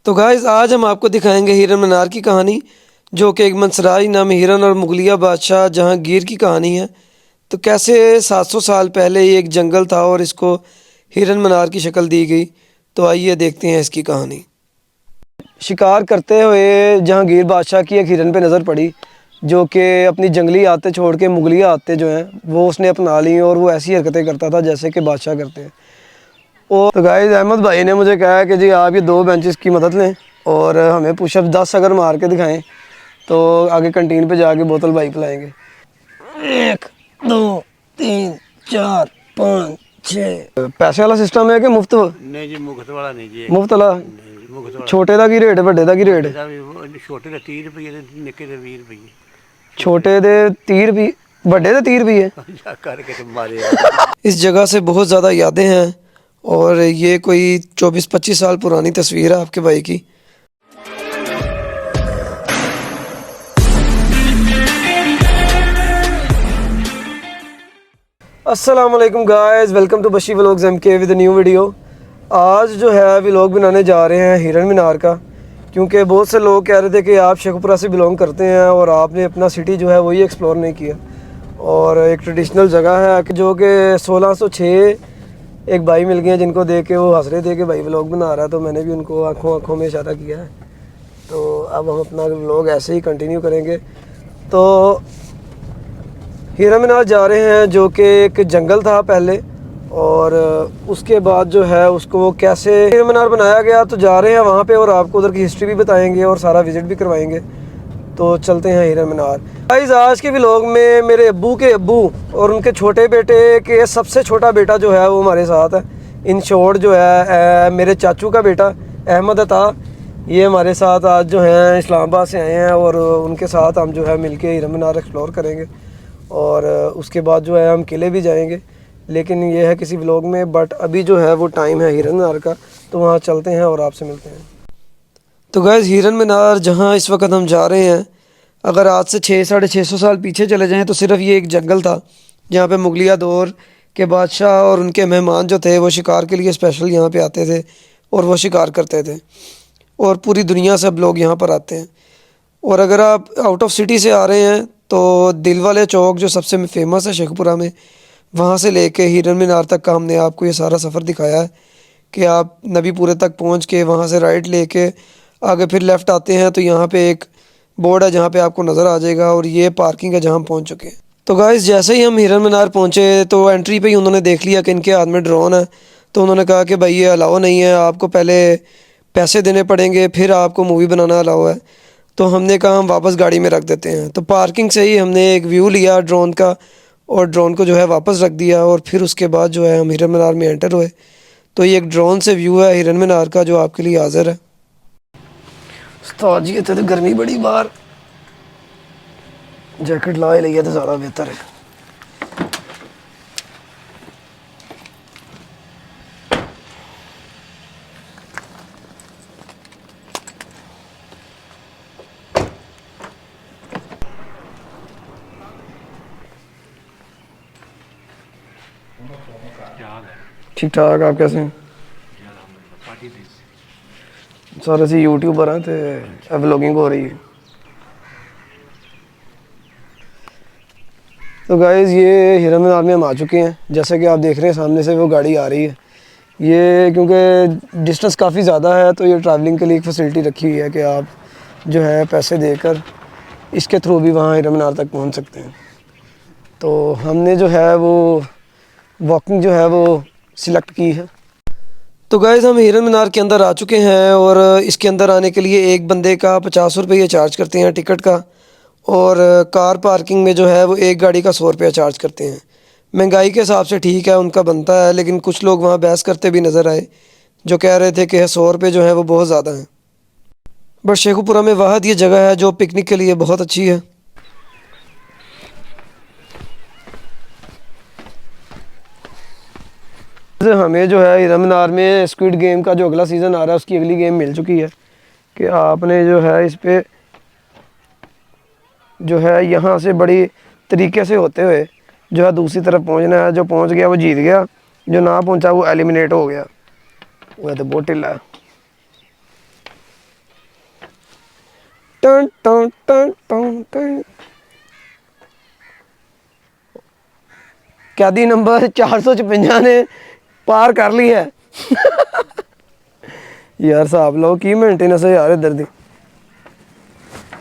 तो गाइस आज हम आपको दिखाएंगे हिरन मीनार की कहानी, जो कि एक मंसराज नाम हिरन और मुगलिया बादशाह जहांगीर की कहानी है। तो कैसे 700 साल पहले ये एक जंगल था और इसको हिरन मीनार की शक्ल दी गई। तो आइए देखते हैं इसकी कहानी। शिकार करते हुए जहांगीर बादशाह की एक हिरन पे नज़र पड़ी, जो कि अपनी जंगली आदतें छोड़ के मुगलिया आदतें जो हैं वो उसने अपना ली और वो ऐसी हरकतें करता था जैसे कि बादशाह करते हैं। और तो गाइस अहमद भाई ने मुझे कहा कि जी आप ये 2 बेंचेस की मदद लें और हमें पुशअप 10 अगर मार के दिखाएं तो आगे कैंटीन पे जाके बोतल भाई पिलाएंगे। 1 2 3 4 5 6 पैसे वाला सिस्टम है कि मुफ्त? नहीं जी, मुफ्त वाला नहीं जी। मुफ्त वाला। मुफ्त वाला छोटे का की रेट, बड़े का की रेट? छोटे का 30 रुपये, निक्के के 20 रुपये। छोटे दे 30 रुपये, बड़े दे 30 रुपये करके तो मारे। इस जगह से बहुत ज़्यादा यादें हैं और ये कोई 24-25 साल पुरानी तस्वीर है आपके भाई की। अस्सलाम वालेकुम guys, welcome to Bashi vlogs MK with new video. आज जो है व्लॉग बनाने जा रहे हैं हिरन मीनार का, क्योंकि बहुत से लोग कह रहे थे कि आप शेखपुरा से बिलोंग करते हैं और आपने अपना सिटी जो है वही एक्सप्लोर नहीं किया। और एक ट्रेडिशनल जगह है कि जो कि 1606 एक भाई मिल गए जिनको देख के वो हंस रहे थे कि भाई व्लॉग बना रहा है, तो मैंने भी उनको आँखों आँखों में इशारा किया है। तो अब हम अपना व्लॉग ऐसे ही कंटिन्यू करेंगे। तो हिरन मीनार जा रहे हैं, जो कि एक जंगल था पहले, और उसके बाद जो है उसको कैसे हिरन मीनार बनाया गया, तो जा रहे हैं वहाँ पे और आपको उधर की हिस्ट्री भी बताएंगे और सारा विज़िट भी करवाएंगे। तो चलते हैं हिरन मीनार। गाइस आज के व्लॉग में मेरे अब्बू के अब्बू और उनके छोटे बेटे के सबसे छोटा बेटा जो है वो हमारे साथ है। इन शॉर्ट जो है मेरे चाचू का बेटा अहमद अता, ये हमारे साथ आज जो हैं इस्लामाबाद से आए हैं और उनके साथ हम जो है मिलके हिरन मीनार एक्सप्लोर करेंगे। और उसके बाद जो है हम किले भी जाएंगे, लेकिन ये है किसी व्लॉग में। बट अभी जो है वो टाइम है हिरन मीनार का, तो वहाँ चलते हैं और आपसे मिलते हैं। तो गाइस हिरन मीनार जहाँ इस वक्त हम जा रहे हैं, अगर आज से 600-650 साल पीछे चले जाएं तो सिर्फ ये एक जंगल था जहाँ पे मुगलिया दौर के बादशाह और उनके मेहमान जो थे वो शिकार के लिए स्पेशल यहाँ पे आते थे और वो शिकार करते थे। और पूरी दुनिया से अब लोग यहाँ पर आते हैं। और अगर आप आउट ऑफ सिटी से आ रहे हैं तो दिल वाले चौक जो सबसे फेमस है शेखपुरा में, वहाँ से लेके हिरन मीनार तक का हमने आपको ये सारा सफ़र दिखाया है कि आप नबीपुरे तक पहुँच के वहाँ से राइट लेके आगे फिर लेफ़्ट आते हैं तो यहाँ पे एक बोर्ड है जहाँ पे आपको नज़र आ जाएगा, और ये पार्किंग है जहाँ हम पहुँच चुके हैं। तो गाइस जैसे ही हम हिरन मीनार पहुँचे तो एंट्री पे ही उन्होंने देख लिया कि इनके हाथ में ड्रोन है। तो उन्होंने कहा कि भाई ये अलाउ नहीं है, आपको पहले पैसे देने पड़ेंगे फिर आपको मूवी बनाना अलाउ है। तो हमने कहा हम वापस गाड़ी में रख देते हैं। तो पार्किंग से ही हमने एक व्यू लिया ड्रोन का और ड्रोन को जो है वापस रख दिया, और फिर उसके बाद जो है हम हिरन मीनार में एंटर हुए। तो ये एक ड्रोन से व्यू है हिरन मीनार का जो आपके लिए हाजिर है। उस्ताद जी इतने तो गर्मी बड़ी बाहर, जैकेट ला ही लिया तो ज़्यादा बेहतर है। ठीक ठाक, आप कैसे हैं? सर असं यूट्यूबर हैं तो व्लॉगिंग हो रही है। तो गाइज़ ये हिरन मीनार में हम आ चुके हैं, जैसे कि आप देख रहे हैं सामने से वो गाड़ी आ रही है। ये क्योंकि डिस्टेंस काफ़ी ज़्यादा है तो ये ट्रैवलिंग के लिए एक फैसिलिटी रखी हुई है कि आप जो है पैसे देकर इसके थ्रू भी वहाँ हिरन मीनार तक पहुँच सकते हैं। तो हमने जो है वो वॉकिंग जो है वो सिलेक्ट की है। तो गाइज़ हम हिरन मीनार के अंदर आ चुके हैं और इसके अंदर आने के लिए एक बंदे का 50 रुपये चार्ज करते हैं टिकट का, और कार पार्किंग में जो है वो एक गाड़ी का 100 रुपया चार्ज करते हैं। महंगाई के हिसाब से ठीक है, उनका बनता है, लेकिन कुछ लोग वहाँ बहस करते भी नज़र आए जो कह रहे थे कि 100 रुपये जो है वो बहुत ज़्यादा हैं। बट शेखुपुरा में वाहद ये जगह है जो पिकनिक के लिए बहुत अच्छी है। हमें जो है हिरन मीनार में स्क्विड गेम का जो अगला सीज़न आ रहा है उसकी अगली गेम मिल चुकी है कि आपने जो है इस पे जो है यहाँ से बड़ी तरीके से होते हुए जो है दूसरी तरफ पहुँचना है। जो पहुँच गया वो जीत गया, जो ना पहुँचा वो एलिमिनेट हो गया। वह तो बहुत ढिला है। टन टन टन टन टन। कैदी नंबर 456 ने पार कर ली है। यार साहब लोग की मेंटेनेंस है यार इधर दी।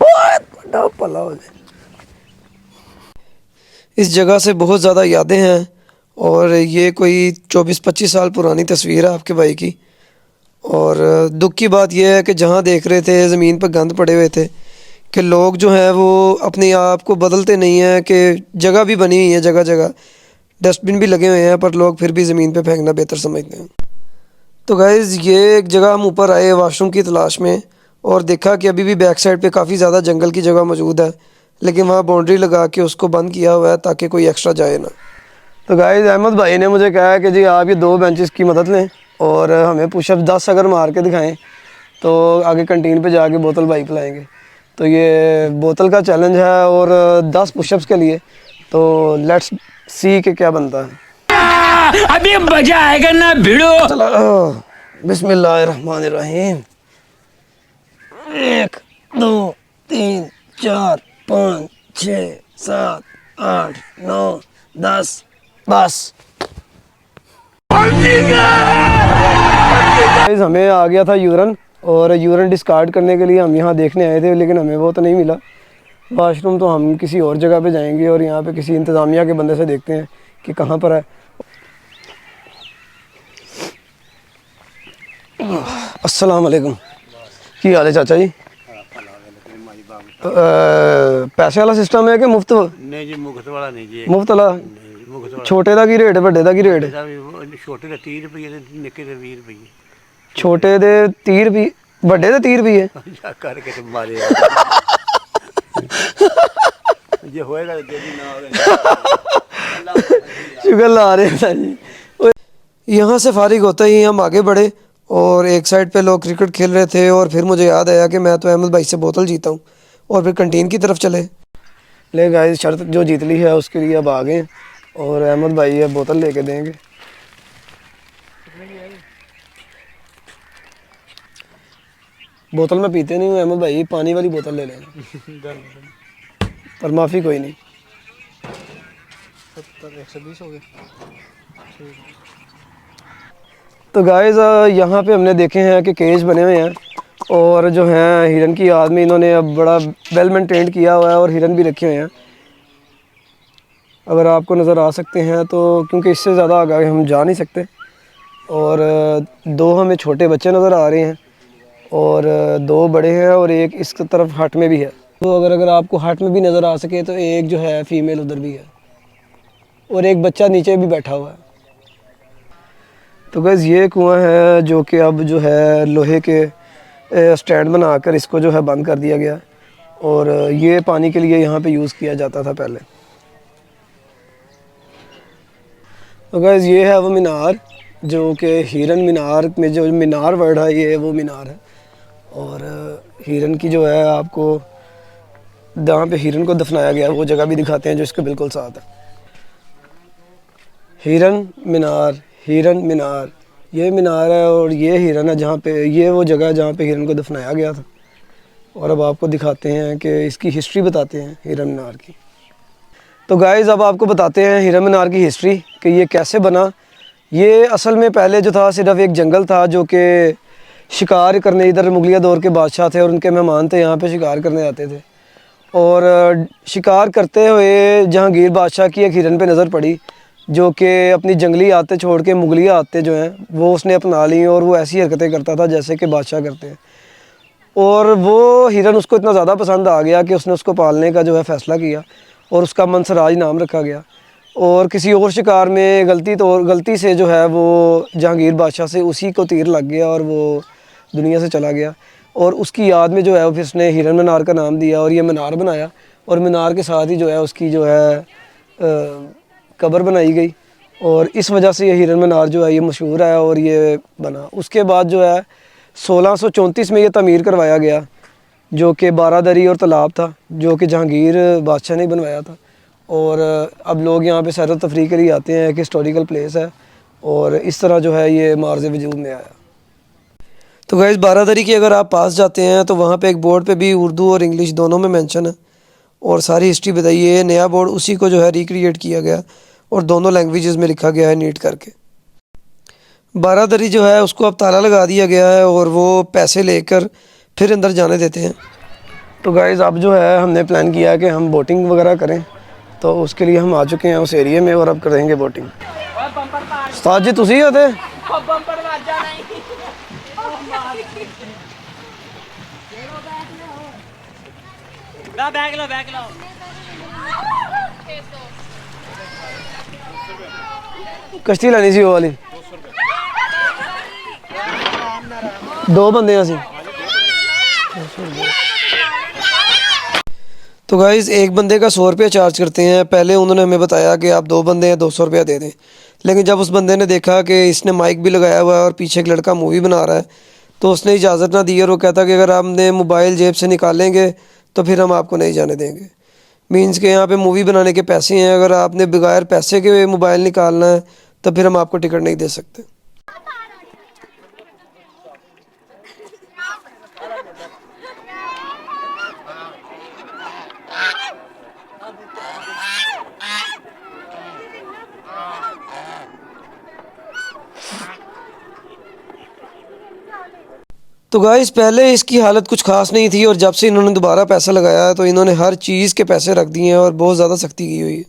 बड़ा भला हो जाए। इस जगह से बहुत ज़्यादा यादें हैं और ये कोई 24-25 साल पुरानी तस्वीर है आपके भाई की। और दुख की बात यह है कि जहाँ देख रहे थे ज़मीन पर गंद पड़े हुए थे कि लोग जो हैं वो अपने आप को बदलते नहीं हैं, कि जगह भी बनी हुई है, जगह जगह डस्टबिन भी लगे हुए हैं, पर लोग फिर भी ज़मीन पे फेंकना बेहतर समझते हैं। तो गाइज़ ये एक जगह हम ऊपर आए वाशरूम की तलाश में और देखा कि अभी भी बैक साइड पे काफ़ी ज़्यादा जंगल की जगह मौजूद है, लेकिन वहाँ बाउंड्री लगा के उसको बंद किया हुआ है ताकि कोई एक्स्ट्रा जाए ना। तो गाइज़ अहमद भाई ने मुझे कहा कि जी आप ये 2 बेंचेस की मदद लें और हमें पुशअप 10 अगर मार के दिखाएं तो आगे कंटीन पे जाके बोतल भाई पिलाएंगे। तो ये बोतल का चैलेंज है और 10 पुशअप्स के लिए, तो लेट्स सी के क्या बनता है। अभी मजा आएगा ना भिड़ो। बिस्मिल्लाहिर्रहमानिर्रहीम। 1 2 3 4 5 6 7 8 9 10 बस। गाइस हमें आ गया था यूरन और यूरन डिस्कार्ड करने के लिए हम यहाँ देखने आए थे, लेकिन हमें वो तो नहीं मिला। वाशरूम तो हम किसी और जगह पे जाएंगे और यहाँ पे किसी इंतज़ामिया के बंदे से देखते हैं कि कहाँ पर है। अस्सलाम वालेकुम, की हाल है चाचा जी? पैसे वाला सिस्टम है कि मुफ्त? नहीं जी मुफ्त वाला नहीं जी। मुफ्त वाला? मुफ्त वाला छोटे का की रेट है, बड़े का की रेट है? छोटे का 30 रुपये ते निक्के दे 20 रुपये। छोटे दे 30 रुपये, बड़े दे 30 रुपये? जा करके ते मारे ये होएगा तो जल्दी ना होगा। शुगर ला रहे हैं जी। यहाँ से फारिग होते ही हम आगे बढ़े और एक साइड पे लोग क्रिकेट खेल रहे थे और फिर मुझे याद आया कि मैं तो अहमद भाई से बोतल जीता हूँ और फिर कंटीन की तरफ चले। ले गाइस शर्त जो जीत ली है उसके लिए अब आ गए और अहमद भाई अब बोतल लेके देंगे। बोतल में पीते नहीं हूँ अहमद भाई, पानी वाली बोतल ले लेंगे। पर माफ़ी कोई नहीं। 120 हो गए। तो गाइस यहाँ पे हमने देखे हैं कि केज बने हुए हैं और जो हैं हिरन की याद में इन्होंने अब बड़ा वेल मेंटेन किया हुआ है और हिरन भी रखे हुए हैं। अगर आपको नज़र आ सकते हैं तो, क्योंकि इससे ज़्यादा आगे हम जा नहीं सकते। और 2 हमें छोटे बच्चे नज़र आ रहे हैं और 2 बड़े हैं और एक इस तरफ हट में भी है। तो अगर आपको हट में भी नज़र आ सके तो एक जो है फ़ीमेल उधर भी है और एक बच्चा नीचे भी बैठा हुआ है। तो गैस ये कुआं है जो कि अब जो है लोहे के स्टैंड बनाकर इसको जो है बंद कर दिया गया और ये पानी के लिए यहाँ पे यूज़ किया जाता था पहले। तो गैस ये है वो मीनार जो कि हिरन मीनार में, जो मीनार वर्ड है ये वो मीनार है। और हिरन की जो है आपको जहाँ पे हिरन को दफनाया गया वो जगह भी दिखाते हैं जो इसके बिल्कुल साथ है। हिरन मीनार, हिरन मीनार, ये मीनार है और ये हिरन है जहाँ पे, ये वो जगह है जहाँ पे हिरन को दफनाया गया था। और अब आपको दिखाते हैं कि इसकी हिस्ट्री बताते हैं हिरन मीनार की। तो गाइज़ अब आपको बताते हैं हिरन मीनार की हिस्ट्री कि ये कैसे बना। ये असल में पहले जो था सिर्फ एक जंगल था जो कि शिकार करने, इधर मुगलिया दौर के बादशाह थे और उनके मेहमान थे, यहाँ पे शिकार करने आते थे। और शिकार करते हुए जहांगीर बादशाह की एक हिरन पे नज़र पड़ी जो कि अपनी जंगली आदतें छोड़ के मुगलिया आदतें जो हैं वो उसने अपना ली और वो ऐसी हरकतें करता था जैसे कि बादशाह करते हैं। और वो हिरन उसको इतना ज़्यादा पसंद आ गया कि उसने उसको पालने का जो है फ़ैसला किया और उसका मनसराज नाम रखा गया। और किसी और शिकार में गलती से जो है वो जहांगीर बादशाह से उसी को तीर लग गया और वो दुनिया से चला गया। और उसकी याद में जो है फिर उसने हिरन मीनार का नाम दिया और ये मीनार बनाया और मीनार के साथ ही जो है उसकी जो है कब्र बनाई गई और इस वजह से ये हिरन मीनार जो है ये मशहूर है और ये बना। उसके बाद जो है 1634 में ये तमीर करवाया गया जो कि बारादरी और तालाब था जो कि जहांगीर बादशाह ने बनवाया था। और अब लोग यहाँ पे सैर व तफरीह के लिए आते हैं, एक हिस्टोरिकल प्लेस है और इस तरह जो है ये मार्ज़ वजूद में आया। तो गाइस बारादरी की अगर आप पास जाते हैं तो वहाँ पे एक बोर्ड पे भी उर्दू और इंग्लिश दोनों में मेंशन है और सारी हिस्ट्री बताई है। ये नया बोर्ड उसी को जो है रिक्रिएट किया गया और दोनों लैंग्वेजेस में लिखा गया है नीट करके। बारादरी जो है उसको अब ताला लगा दिया गया है और वो पैसे लेकर फिर अंदर जाने देते हैं। तो गाइस अब जो है हमने प्लान किया है कि हम बोटिंग वगैरह करें, तो उसके लिए हम आ चुके हैं उस एरिया में और अब करेंगे बोटिंग। उस्ताद जी तुसी होते कश्ती लैनी सी वो वाली, 2 बंदे हैं असी। तो गाइज़ एक बंदे का 100 रुपया चार्ज करते हैं। पहले उन्होंने हमें बताया कि आप 2 बंदे हैं 200 रुपया दे दें, लेकिन जब उस बंदे ने देखा कि इसने माइक भी लगाया हुआ है और पीछे एक लड़का मूवी बना रहा है तो उसने इजाज़त ना दी और वो कहता कि अगर आपने मोबाइल जेब से निकालेंगे तो फिर हम आपको नहीं जाने देंगे। मीन्स के यहाँ पे मूवी बनाने के पैसे हैं, अगर आपने बगैर पैसे के मोबाइल निकालना है तो फिर हम आपको टिकट नहीं दे सकते। तो गाइस पहले इसकी हालत कुछ ख़ास नहीं थी और जब से इन्होंने दोबारा पैसा लगाया है तो इन्होंने हर चीज़ के पैसे रख दिए हैं और बहुत ज़्यादा सख्ती की हुई है।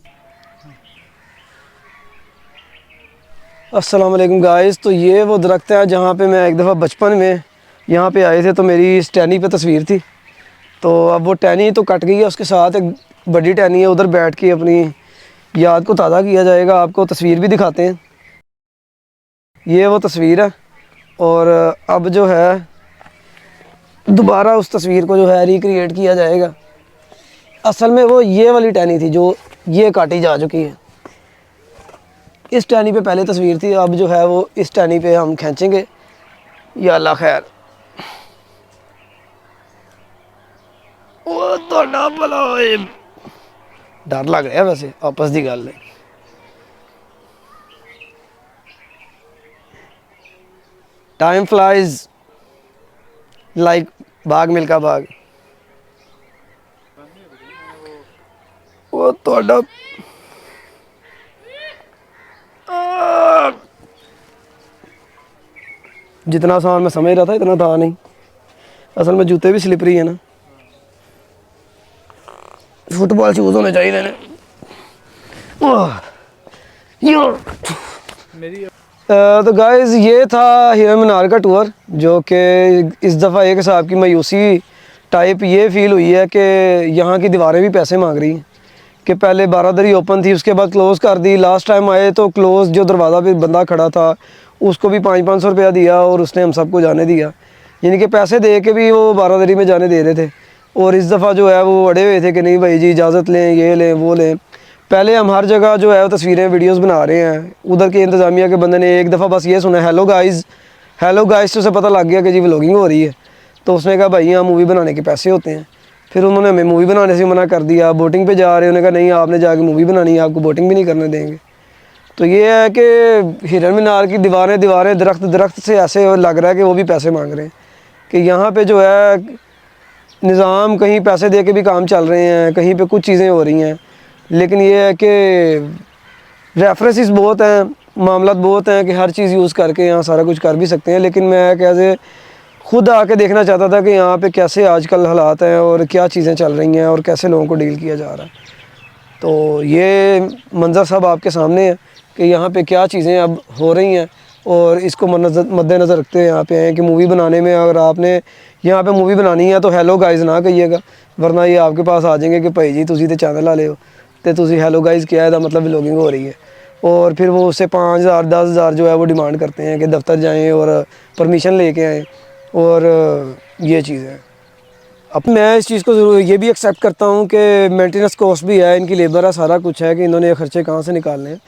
अस्सलाम वालेकुम गाइस, तो ये वो दरख्त है जहाँ पे मैं एक दफ़ा बचपन में यहाँ पे आए थे तो मेरी इस टहनी पे तस्वीर थी। तो अब वो टहनी तो कट गई है, उसके साथ एक बड़ी टहनी है, उधर बैठ के अपनी याद को ताज़ा किया जाएगा। आपको तस्वीर भी दिखाते हैं, ये वो तस्वीर है और अब जो है दोबारा उस तस्वीर को जो है रिक्रिएट किया जाएगा। असल में वो ये वाली टहनी थी जो ये काटी जा चुकी है। इस टहनी पे पहले तस्वीर थी, अब जो है वो इस टहनी पे हम खींचेंगे। या अल्लाह खैर, वो तो ना भला होए। डर लग रहा है वैसे, आपस की गल है। टाइम फ्लाइज लाइक बाग मिल्खा बाग। वो तो जितना आसान मैं समझ रहा था इतना था नहीं। असल में जूते भी स्लिपरी है ना, फुटबॉल शूज होने चाहिए ने। तो गाइस ये था हिरन मीनार का टूर, जो कि इस दफ़ा एक हिसाब की मायूसी टाइप ये फील हुई है कि यहाँ की दीवारें भी पैसे मांग रही हैं कि पहले बारादरी ओपन थी, उसके बाद क्लोज़ कर दी। लास्ट टाइम आए तो क्लोज़ जो दरवाज़ा पे बंदा खड़ा था उसको भी 500-500 रुपया दिया और उसने हम सबको जाने दिया, यानी कि पैसे दे के भी वो बारादरी में जाने दे रहे थे। और इस दफ़ा जो है वो अड़े हुए थे कि नहीं भाई जी इजाज़त लें, ये लें वो लें। पहले हम हर जगह जो है वो तस्वीरें वीडियोस बना रहे हैं, उधर के इंतज़ामिया के बंदे ने एक दफ़ा बस ये सुना हेलो गाइस तो उसे पता लग गया कि जी व्लॉगिंग हो रही है। तो उसने कहा भाई यहाँ मूवी बनाने के पैसे होते हैं। फिर उन्होंने हमें मूवी बनाने से मना कर दिया। बोटिंग पे जा रहे, उन्होंने कहा नहीं आपने जाके मूवी बनानी है, आपको बोटिंग भी नहीं करने देंगे। तो ये है कि हिरन मीनार की दीवारें दरख्त से ऐसे लग रहा है कि वो भी पैसे मांग रहे हैं कि यहाँ पे जो है निज़ाम कहीं पैसे दे के भी काम चल रहे हैं, कहीं पे कुछ चीज़ें हो रही हैं। लेकिन ये है कि रेफरेंसेस बहुत हैं, मामला बहुत हैं कि हर चीज़ यूज़ करके यहाँ सारा कुछ कर भी सकते हैं। लेकिन मैं कैसे खुद आके देखना चाहता था कि यहाँ पे कैसे आजकल हालात हैं और क्या चीज़ें चल रही हैं और कैसे लोगों को डील किया जा रहा है। तो ये मंज़र सब आपके सामने है कि यहाँ पे क्या चीज़ें अब हो रही हैं और इसको मद्देनज़र रखते हुए यहाँ पे हैं कि मूवी बनाने में अगर आपने यहाँ पे मूवी बनानी है तो हेलो गाइस ना कहिएगा, वरना ये आपके पास आ जाएंगे कि भाई जी तुसी तो चैनल वाले हो तो तुसी हेलो गाइस क्या है, मतलब व्लॉगिंग हो रही है। और फिर वो उससे 5000 10,000 जो है वो डिमांड करते हैं कि दफ्तर जाएँ और परमिशन लेके आएँ और ये चीज़ें। अब मैं इस चीज़ को ज़रूर ये भी एक्सेप्ट करता हूँ कि मेंटेनेंस कॉस्ट भी है, इनकी लेबर है, सारा कुछ है कि इन्होंने ये ख़र्चे कहाँ से निकालने हैं।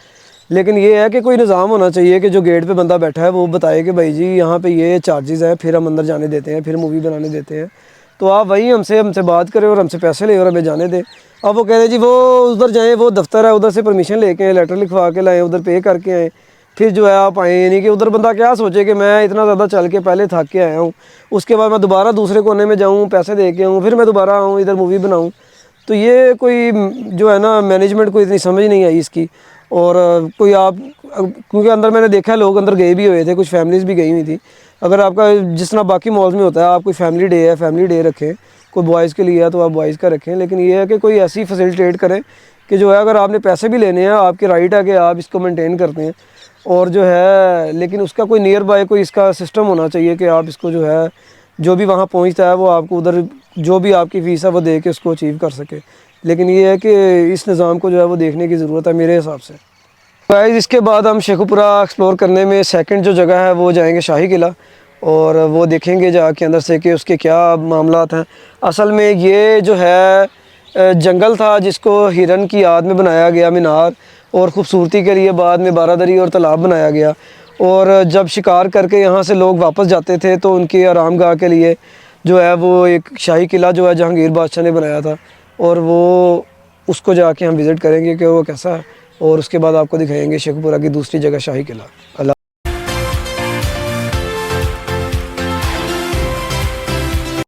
लेकिन ये है कि कोई निज़ाम होना चाहिए कि जो गेट पे बंदा बैठा है वो बताए कि भाई जी यहाँ पे ये चार्जेस हैं, फिर हम अंदर जाने देते हैं, फिर मूवी बनाने देते हैं। तो आप वही हमसे बात करें और हमसे पैसे ले और हमें जाने दें। अब वो कह रहे जी वो उधर जाएँ, वो दफ्तर है, उधर से परमिशन लेके आएँ, लेटर लिखवा के लाएँ, उधर पे करके आएँ। फिर जो है आप आए, यानी कि उधर बंदा क्या सोचे कि मैं इतना ज़्यादा चल के पहले थक के आया हूँ, उसके बाद मैं दोबारा दूसरे कोने में जाऊँ, पैसे दे के आऊँ, फिर मैं दोबारा आऊँ इधर मूवी बनाऊँ। तो ये कोई जो है ना मैनेजमेंट को इतनी समझ नहीं आई इसकी। और कोई आप क्योंकि अंदर मैंने देखा है लोग अंदर गए भी हुए थे, कुछ फैमिलीज़ भी गई हुई थी। अगर आपका जिस तरह बाकी मॉल्स में होता है, आप कोई फैमिली डे है, फैमिली डे रखें, कोई बॉयज़ के लिए है तो आप बॉयज़ का रखें, लेकिन ये है कि कोई ऐसी फैसिलिटेट करें कि जो है अगर आपने पैसे भी लेने हैं, आपके राइट है कि आप इसको मेंटेन करते हैं, और जो है लेकिन उसका कोई नियर बाय कोई इसका सिस्टम होना चाहिए कि आप इसको जो है जो भी वहाँ पहुँचता है वो आपको उधर जो भी आपकी फ़ीस है वो दे के उसको अचीव कर सके। लेकिन ये है कि इस निज़ाम को जो है वो देखने की ज़रूरत है मेरे हिसाब से। गाइस इसके बाद हम शेखुपुरा एक्सप्लोर करने में सेकंड जो जगह है वो जाएंगे शाही किला, और वो देखेंगे जाके अंदर से कि उसके क्या मामलात हैं। असल में ये जो है जंगल था जिसको हिरन की याद में बनाया गया मीनार, और ख़ूबसूरती के लिए बाद में बारादरी और तालाब बनाया गया। और जब शिकार करके यहाँ से लोग वापस जाते थे तो उनके आरामगाह के लिए जो है वो एक शाही किला जो है जहांगीर बादशाह ने बनाया था, और वो उसको जाके हम विज़िट करेंगे कि वो कैसा है, और उसके बाद आपको दिखाएंगे शेखुपुरा की दूसरी जगह शाही किला। अल्लाह।